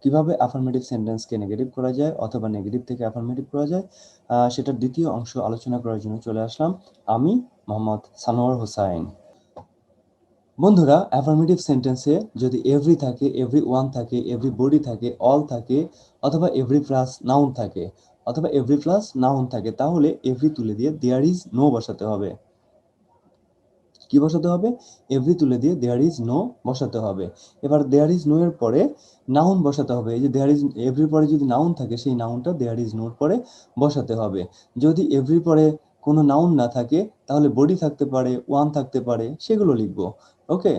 কিভাবে affirmative সেন্টেন্সকে negative করা যায় অথবা নেগেটিভ থেকে অ্যাফার্মেটিভ করা যায়, সেটার দ্বিতীয় অংশ আলোচনা করার জন্য চলে আসলাম আমি, মোহাম্মদ সানোয়ার হোসাইন। বন্ধুরা, অ্যাফার্মেটিভ সেন্টেন্সে যদি এভরি থাকে, এভরি ওয়ান থাকে, এভরি বডি থাকে, অল থাকে, অথবা এভরি প্লাস নাউন থাকে, অথবা এভরি প্লাস নাউন থাকে, তাহলে এভরি তুলে দিয়ে দেয়ার ইজ নো বসাতে হবে। কি বসাতে হবে? এভরি তুলে দিয়ে দেয়ার ইজ নো বসাতে হবে। এবার দেয়ার ইজ নো এর পরে নাউন বসাতে হবে। এই যে দেয়ার ইজ এভরির পরে যদি নাউন থাকে, সেই নাউনটা দেয়ার ইজ নোর পরে বসাতে হবে। যদি এভরির পরে কোনো নাউন না থাকে, তাহলে বডি থাকতে পারে, ওয়ান থাকতে পারে, সেগুলো লিখবো। ওকে,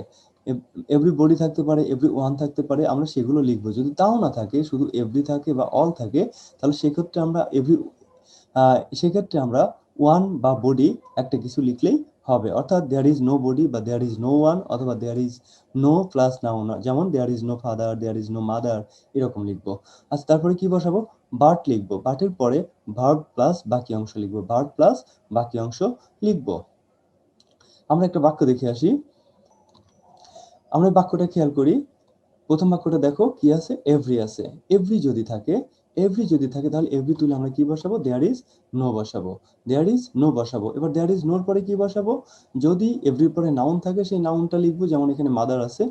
এভরি বডি থাকতে পারে, এভরি ওয়ান থাকতে পারে, আমরা সেগুলো লিখবো। যদি তাও না থাকে, শুধু এভরি থাকে বা অল থাকে, তাহলে সেক্ষেত্রে আমরা ওয়ান বা বডি একটা কিছু লিখলেই হবে। অর্থাৎ দেয়ার ইজ নো বডি বা দেয়ার ইজ নো ওয়ান, অথবা there is no plus noun, যেমন there is no father, there is no mother, এরকম লিখবো। আচ্ছা, তারপরে কি বসাবো? বাট লিখবো। বাটের পরে ভার্ব প্লাস বাকি অংশ লিখবো, ভার্ব প্লাস বাকি অংশ লিখবো। আমরা একটা বাক্য দেখে আসি। আমরা বাক্যটা খেয়াল করি। প্রথম বাক্যটা দেখো কি আছে? এভরি আছে। এভরি যদি থাকে, তাহলে এভরি তুলে আমরা কি বসাবো? দেয়ার ইজ নো বসাবো, দেয়ার ইজ নো বসাবো। এবার দেয়ার ইজ নোর পরে কি বসাবো? যদি এভরির পরে নাউন থাকে, সেই নাউনটা লিখবো। যেমন এখানে মাদার আছে,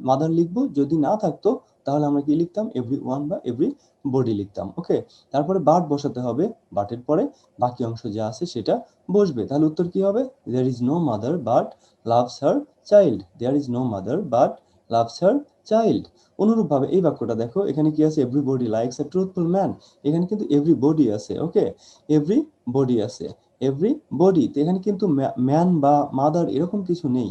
মাদার লিখবো। যদি না থাকতো, তাহলে আমরা কি লিখতাম? এভরি ওয়ান বা এভরি বডি লিখতাম। ওকে, তারপরে বাট বসাতে হবে। বাটের পরে বাকি অংশ যা আছে সেটা বসবে। তাহলে উত্তর কি হবে? There is no mother but loves her child. There is no mother but loves her child. অনুরূপভাবে এই বাক্যটা দেখো, এখানে কি আছে? Everybody likes a truthful man. এখানে কিন্তু এভরিবডি আছে। ওকে, এভরিবডি আছে, এভরিবডি। তো এখানে কিন্তু ম্যান বা মাদার এরকম কিছু নেই।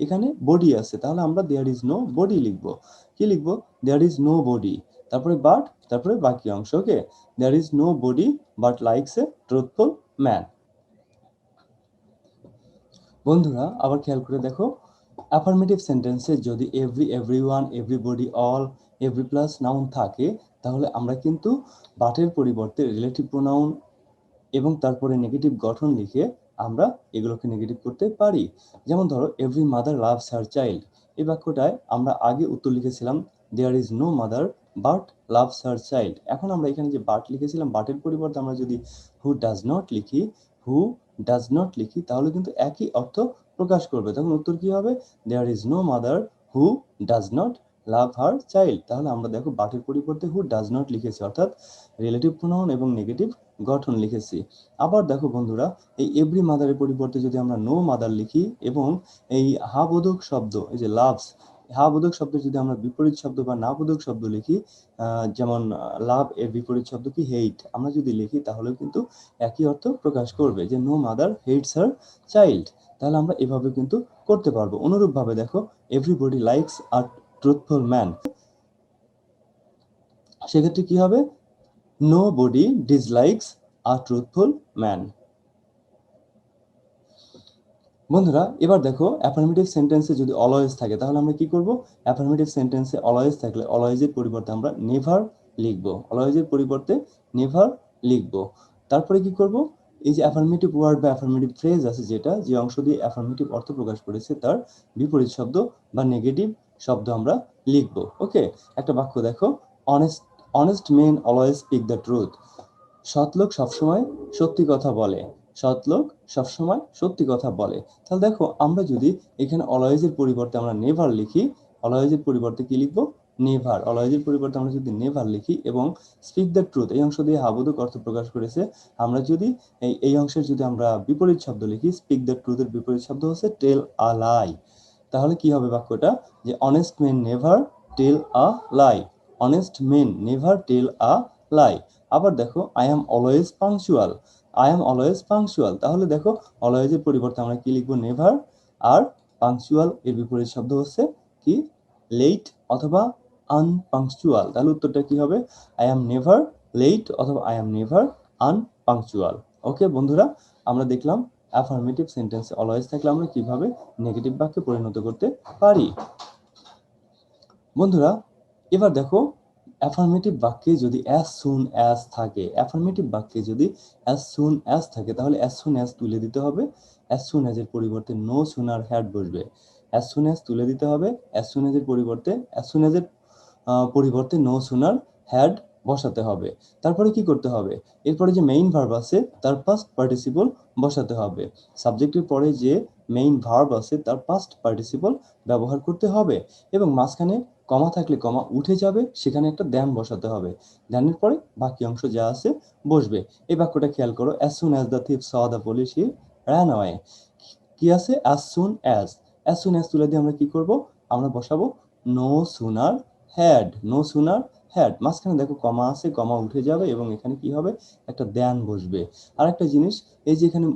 এখানে বডি আছে। তাহলে আমরা দেয়ার ইজ নো বডি লিখবো। কি লিখবো? দেয়ার ইজ নো বডি, তারপরে বাট, তারপরে বাকি অংশ। Okay, there is no body but likes a truthful man. বন্ধুরা, আবার খেয়াল করে দেখো, অ্যাফার্মেটিভ সেন্টেন্সে যদি every, everyone, everybody, all, every plus noun থাকে, তাহলে আমরা কিন্তু বাটের পরিবর্তে রিলেটিভ প্রোনাউন এবং তারপরে নেগেটিভ গঠন লিখে আমরা এগুলোকে নেগেটিভ করতে পারি। যেমন ধরো, every mother loves her child. এই বাক্যটায় আমরা আগে উত্তর লিখেছিলাম there is no mother but loves her child. এখন আমরা এখানে যে বাট লিখেছিলাম, বাটের পরিবর্তে আমরা যদি হু ডাজ নট লিখি, হু ডাজ নট লিখি, তাহলে কিন্তু একই অর্থ প্রকাশ করবে। তখন উত্তর কি হবে? There is no mother who does not love her child. তাহলে আমরা দেখো বাটের পরিবর্তে হু ডাজ নট লিখেছি, অর্থাৎ রিলেটিভ প্রোনাউন এবং নেগেটিভ গঠন লিখেছি। আবার দেখো বন্ধুরা, এই এভরি মাদারের পরিবর্তে যদি আমরা নো মাদার লিখি এবং এই হা বোধক শব্দ, এই যে লাভস, হা বোধক শব্দ যদি আমরা বিপরীত শব্দ বা না বোধক শব্দ লিখি, যেমন লাভ এর বিপরীত শব্দ কি? হেইট। আমরা যদি লিখি তাহলে কিন্তু একই অর্থ প্রকাশ করবে, যে নো মাদার হেইটস হার চাইল্ড। তাহলে আমরা এভাবে কিন্তু করতে পারবো। অনুরূপভাবে দেখো, এভরিবডি লাইকস আ ট্রুথফুল ম্যান। সেক্ষেত্রে কি হবে? Nobody dislikes a truthful man. বন্ধুরা, এবার দেখো, অ্যাফার্মেটিভ সেন্টেন্সে যদি অলওয়েজ থাকে, তাহলে আমরা কি করব? অ্যাফার্মেটিভ সেন্টেন্সে অলওয়েজ থাকলে অলওয়েজের পরিবর্তে আমরা নেভার লিখব। অলওয়েজের পরিবর্তে নেভার লিখব। তারপরে কি করব? এই যে অ্যাফার্মেটিভ ওয়ার্ড বা অ্যাফার্মেটিভ ফ্রেজ আছে, যেটা যে অংশ দিয়ে অ্যাফার্মেটিভ অর্থ প্রকাশ করেছে, তার বিপরীত শব্দ বা নেগেটিভ শব্দ আমরা লিখব। ওকে, একটা বাক্য দেখো, honest honest men always speak the truth. সৎ লোক সবসময় সত্যি কথা বলে। সৎ লোক সবসময় সত্যি কথা বলে। তাহলে দেখো, আমরা যদি এখানে অলওয়েজের পরিবর্তে আমরা নেভার লিখি, অলওয়েজের পরিবর্তে কি লিখবো? নেভার। অলওয়েজের পরিবর্তে আমরা যদি নেভার লিখি এবং স্পিক দ্য ট্রুথ এই অংশ দিয়ে হাবোধক অর্থ প্রকাশ করেছে, আমরা যদি এই অংশের যদি আমরা বিপরীত শব্দ লিখি, স্পিক দ্য ট্রুথের বিপরীত শব্দ হচ্ছে টেল আ লাই। তাহলে কি হবে বাক্যটা? যে অনেস্ট মেন নেভার টেল আ লাই। অনেস্ট মেন নেভার টেল আ লাই। আবার দেখো, I am always punctual. I am always punctual. তাহলে দেখো, অলওয়েজের পরিবর্তে আমরা কি লিখবো? নেভার। আর পাংচুয়াল এর বিপরীত শব্দ হচ্ছে কি? লেট অথবা আনপাংচুয়াল। তাহলে উত্তরটা কি হবে? আই অ্যাম নেভার লেট অথবা আই অ্যাম নেভার আনপাংচুয়াল। ওকে বন্ধুরা, আমরা দেখলাম অ্যাফার্মেটিভ সেন্টেন্সে অলওয়েজ থাকলে আমরা কিভাবে নেগেটিভ বাক্যে পরিণত করতে পারি। বন্ধুরা, এবার দেখো, অ্যাফার্মেটিভ বাক্যে যদি অ্যাজ সুন অ্যাজ থাকে, অ্যাফার্মেটিভ বাক্যে যদি অ্যাজ সুন অ্যাজ থাকে, তাহলে অ্যাজ সুন অ্যাজ তুলে দিতে হবে। অ্যাজ সুন অ্যাজ এর পরিবর্তে নো সুনার হ্যাড বসবে। অ্যাজ সুন অ্যাজ তুলে দিতে হবে। অ্যাজ সুন অ্যাজ এর পরিবর্তে অ্যাজ সুন অ্যাজ এর পরিবর্তে নো সুনার হ্যাড বসাতে হবে। তারপরে কি করতে হবে, এরপরে যে মেইন ভার্ব আছে তার পাস্ট পার্টিসিপল বসাতে হবে। সাবজেক্টের পরে যে মেইন ভার্ব আছে তার পাস্ট পার্টিসিপল ব্যবহার করতে হবে এবং মাঝখানে কমা থাকলে কমা উঠে যাবে, সেখানে একটা দ্যান বসাতে হবে। দ্যানের পরে বাকি অংশ যা আছে বসবে। এই বাক্যটা খেয়াল করো, as soon as the thief saw the police he ran away। কি আছে, as soon as, as soon as তুলে দিয়ে আমরা কি করব, আমরা বসাবো no sooner had, no sooner had। মাঝখানে দেখো কমা আছে, কমা উঠে যাবে এবং এখানে কি হবে, একটা দ্যান বসবে। আর একটা জিনিস, এই যে এখানে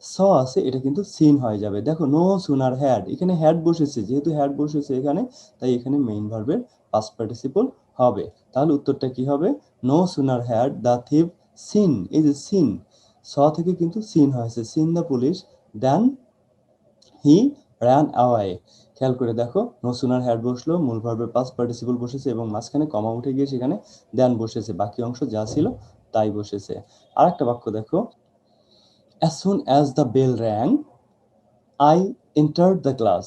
স আছে এটা কিন্তু সিন হয়ে যাবে। দেখো নো সুনার হ্যাড, এখানে হ্যাড বসেছে, যেহেতু হ্যাড বসেছে এখানে, তাই এখানে মেইন ভার্বের পাস্ট পার্টিসিপল হবে। তাহলে উত্তরটা কি হবে, no sooner had the thief seen, এই যে সিন, স থেকে কিন্তু সিন হয়েছে, seen the police then he ran away. খেয়াল করে দেখো, নো সুনার হ্যাড বসলো, মূল ভার্বের পাস্ট পার্টিসিপল বসেছে এবং মাঝখানে কমা উঠে গিয়ে সেখানে দেন বসেছে, বাকি অংশ যা ছিল তাই বসেছে। আর একটা বাক্য দেখো, as soon as the bell rang I entered the class।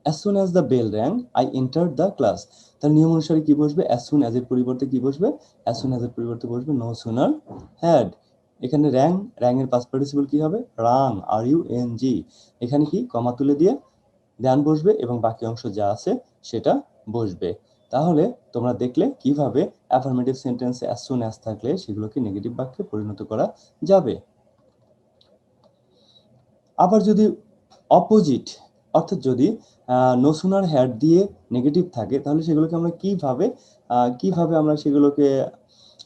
as soon as the bell rang I entered the class। তার নিয়ম অনুসারে কি বসবে, as soon as এর পরিবর্তে কি বসবে, as soon as এর পরিবর্তে বসবে no sooner had। এখানে rang, rang এর পাস্ট পার্টিসিপল কি হবে, rang, are U N G. এখানে কি কমা তুলে দিয়ে দেন বসবে এবং বাকি অংশ যা আছে সেটা বসবে। তাহলে তোমরা দেখলে কিভাবে অ্যাফার্মেটিভ সেন্টেন্সে as soon as থাকলে সেগুলোকে নেগেটিভ বাক্যে পরিণত করা যাবে। আবার যদি অপোজিট, অর্থাৎ যদি নো সুনার হ্যাড দিয়ে নেগেটিভ থাকে, তাহলে সেগুলোকে আমরা কিভাবে আমরা সেগুলোকে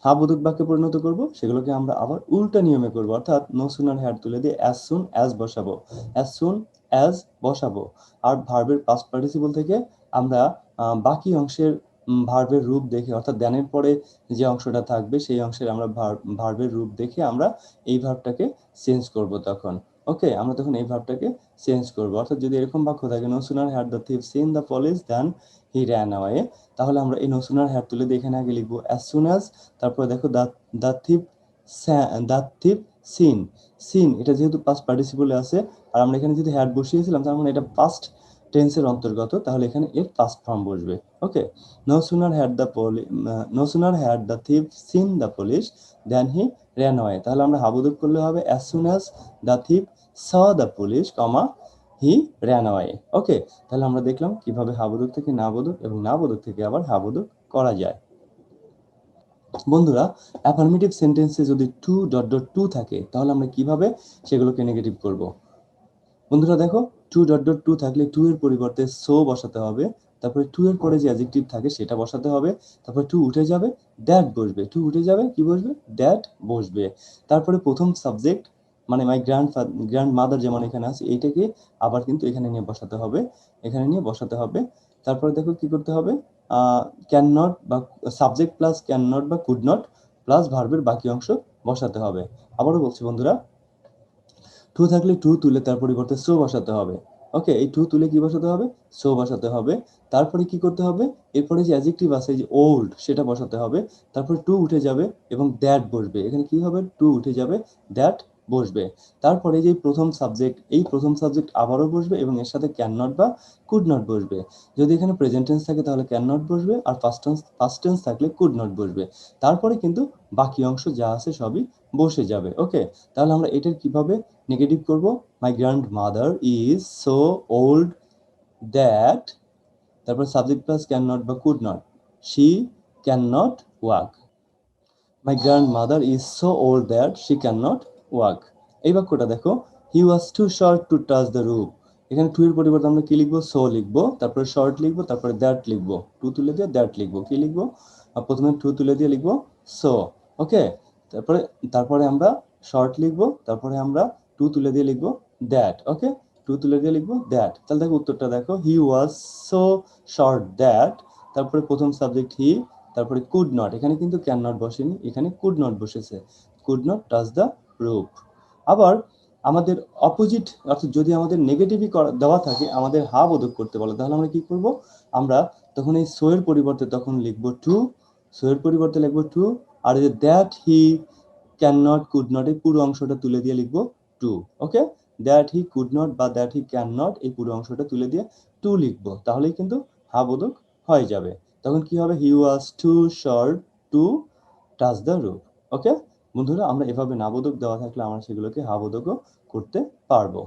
হাবোধক বাক্যে পরিণত করব, সেগুলোকে আমরা আবার উল্টা নিয়মে করব। অর্থাৎ নো সুনার হ্যাড তুলে দিয়ে অ্যাজ সুন অ্যাজ বসাবো, অ্যাজ সুন অ্যাজ বসাবো। আর ভার্বের পাস্ট পার্টিসিপল থেকে আমরা বাকি অংশের ভার্বের রূপ দেখে, অর্থাৎ দ্যানের পরে যে অংশটা থাকবে সেই অংশের আমরা ভার্বের রূপ দেখে আমরা এই ভার্বটাকে চেঞ্জ করব তখন। ওকে, আমরা তখন এই ভার্বটাকে চেঞ্জ করব। অর্থাৎ যদি এরকম বাক্য থাকে, no sooner had the thief seen the police then he ran away, তাহলে আমরা এই নো সুনার হ্যাড তুলে দিয়ে এখানে আগে লিখবো অ্যাজ সুন অ্যাজ, তারপরে দেখো the thief, the thief seen, seen এটা যেহেতু পাস্ট পার্টিসিপলে আছে আর আমরা এখানে যদি হ্যাড বসিয়েছিলাম তার মানে এটা পাস্ট টেন্সের অন্তর্গত, তাহলে এখানে এর পাস্ট ফর্ম বসবে। Okay, no sooner had the no sooner had the thief seen the police then he ran away. তাহলে আমরা হাবোধক করলে হবে as soon as the thief saw the police, he ran away। Okay, তাহলে আমরা দেখলাম কিভাবে হাবোধক থেকে নাবোধক এবং নাবোধক থেকে আবার হাবোধক করা যায়। বন্ধুরা, অ্যাফার্মেটিভ সেন্টেন্সে যদি টু ডট ডট টু থাকে তাহলে আমরা কিভাবে সেগুলোকে নেগেটিভ করব। বন্ধুরা দেখো, টু ডট ডট টু থাকলে টু এর পরিবর্তে সো বসাতে হবে, তারপরে টু এর পরে যে অ্যাডজেক্টিভ থাকে সেটা বসাতে হবে, তারপরে টু উঠে যাবে দ্যাট বসবে, টু উঠে যাবে কি বসবে, দ্যাট বসবে। তারপরে প্রথম সাবজেক্ট মানে মাই গ্র্যান্ড মাদার যেমন এখানে আছে এইটাকে আবার কিন্তু এখানে নিয়ে বসাতে হবে, এখানে নিয়ে বসাতে হবে। তারপরে দেখো কি করতে হবে, ক্যান নট বা সাবজেক্ট প্লাস ক্যান নট বা কুড নট প্লাস ভার্বের বাকি অংশ বসাতে হবে। আবারও বলছি বন্ধুরা, টু থাকলে টু তুলে তার পরিবর্তে সো বসাতে হবে। ওকে, এই টু তুলে কি বসাতে হবে, সো বসাতে হবে। তারপরে কি করতে হবে, এরপরে যে অ্যাডজেক্টিভ আছে যে ওল্ড সেটা বসাতে হবে, তারপরে টু উঠে যাবে এবং দ্যাট বসবে, এখানে কি হবে, টু উঠে যাবে দ্যাট বসবে। তারপরে যে প্রথম সাবজেক্ট, এই প্রথম সাবজেক্ট আবারও বসবে এবং এর সাথে ক্যান নট বা কুড নট বসবে। যদি এখানে প্রেজেন্ট টেন্স থাকে তাহলে ক্যান নট বসবে, আর ফার্স্ট টেন্স থাকলে কুড নট বসবে। তারপরে কিন্তু বাকি অংশ যা আছে সবই বসে যাবে। ওকে, তাহলে আমরা এটার কিভাবে নেগেটিভ করব, my grandmother is so old that, তারপর সাবজেক্ট প্লাস ক্যান নট বা could not, she can not walk. My grandmother is so old that she can not walk. এই বাক্যটা দেখো, he was too short to touch the roof. এখানে too এর পরিবর্তে আমরা কি লিখবো, সো লিখবো, তারপরে শর্ট লিখবো, তারপরে দ্যাট লিখবো, টু তুলে দিয়ে দ্যাট লিখবো, কি লিখবো, প্রথমে টু তুলে দিয়ে লিখবো সো। ওকে, তারপরে তারপরে আমরা শর্ট লিখবো, তারপরে আমরা টু তুলে দিয়ে লিখবো দ্যাট। ওকে, টু তুলে দিয়ে লিখবো দ্যাট। তাহলে দেখো উত্তরটা দেখো, he was so short that, তারপরে প্রথম সাবজেক্ট হি, তারপরে কুড নট, এখানে কিন্তু ক্যান নট বসেনি, এখানে কুড নট বসেছে, could not touch the roof. আবার আমাদের অপোজিট, অর্থাৎ যদি আমাদের নেগেটিভই দেওয়া থাকে, আমাদের হা বোধক করতে বলে, তাহলে আমরা কি করব, আমরা তখন এই সো এর পরিবর্তে তখন লিখবো টু, সো এর পরিবর্তে লিখবো টু, আর এই that he can not could not এই পুরো অংশটা তুলে দিয়ে লিখবো too. Okay, that he could not বা দ্যাট হি ক্যান নট এই পুরো অংশটা তুলে দিয়ে টু লিখবো, তাহলেই কিন্তু হা বোধক হয়ে যাবে। তখন কি হবে, he was too short to touch the roof. Okay বন্ধুরা, আমরা এভাবে নাবোধক দেওয়া থাকলে আমরা সেগুলোকে হাবোধকও করতে পারবো।